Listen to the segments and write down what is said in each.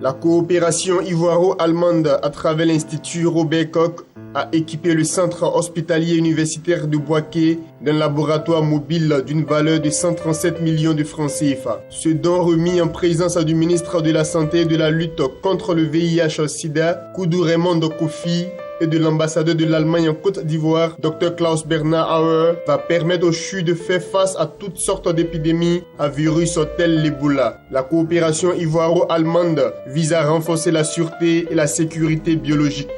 La coopération ivoiro-allemande à travers l'Institut Robert Koch a équipé le centre hospitalier universitaire de Bouaké d'un laboratoire mobile d'une valeur de 137 millions de francs CFA. Ce don remis en présence du ministre de la Santé et de la lutte contre le VIH-Sida, Koudou Raymond Kofi, et de l'ambassadeur de l'Allemagne en Côte d'Ivoire, Dr Klaus Bernhard Auer, va permettre aux CHU de faire face à toutes sortes d'épidémies à virus tel l'Ebola. La coopération ivoiro-allemande vise à renforcer la sûreté et la sécurité biologique.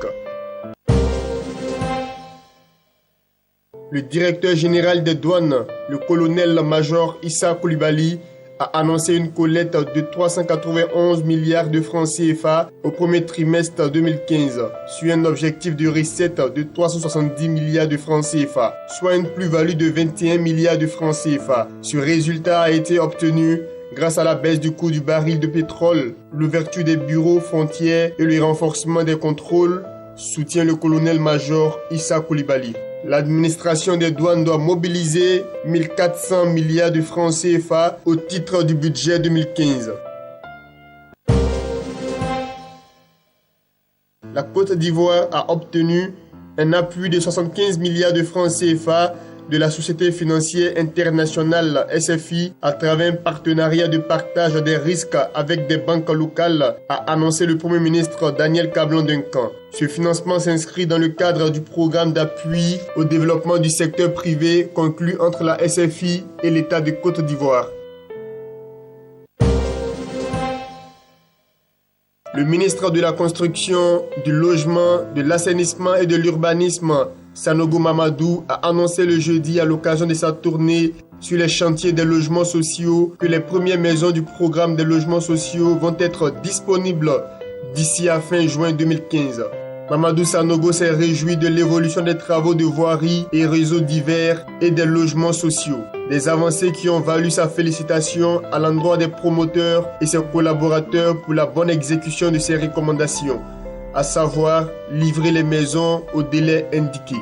Le directeur général des douanes, le colonel-major Issa Coulibaly, a annoncé une collecte de 391 milliards de francs CFA au premier trimestre 2015, sur un objectif de recette de 370 milliards de francs CFA, soit une plus-value de 21 milliards de francs CFA. Ce résultat a été obtenu grâce à la baisse du coût du baril de pétrole, l'ouverture des bureaux frontières et le renforcement des contrôles, soutient le colonel-major Issa Coulibaly. L'administration des douanes doit mobiliser 1400 milliards de francs CFA au titre du budget 2015. La Côte d'Ivoire a obtenu un appui de 75 milliards de francs CFA de la Société financière internationale SFI à travers un partenariat de partage des risques avec des banques locales, a annoncé le Premier ministre Daniel Cablon-Duncan. Ce financement s'inscrit dans le cadre du programme d'appui au développement du secteur privé conclu entre la SFI et l'État de Côte d'Ivoire. Le ministre de la Construction, du Logement, de l'Assainissement et de l'Urbanisme, Sanogo Mamadou, a annoncé le jeudi à l'occasion de sa tournée sur les chantiers des logements sociaux que les premières maisons du programme des logements sociaux vont être disponibles d'ici à fin juin 2015. Mamadou Sanogo s'est réjoui de l'évolution des travaux de voirie et réseaux divers et des logements sociaux. Des avancées qui ont valu sa félicitation à l'endroit des promoteurs et ses collaborateurs pour la bonne exécution de ses recommandations, à savoir livrer les maisons au délai indiqué.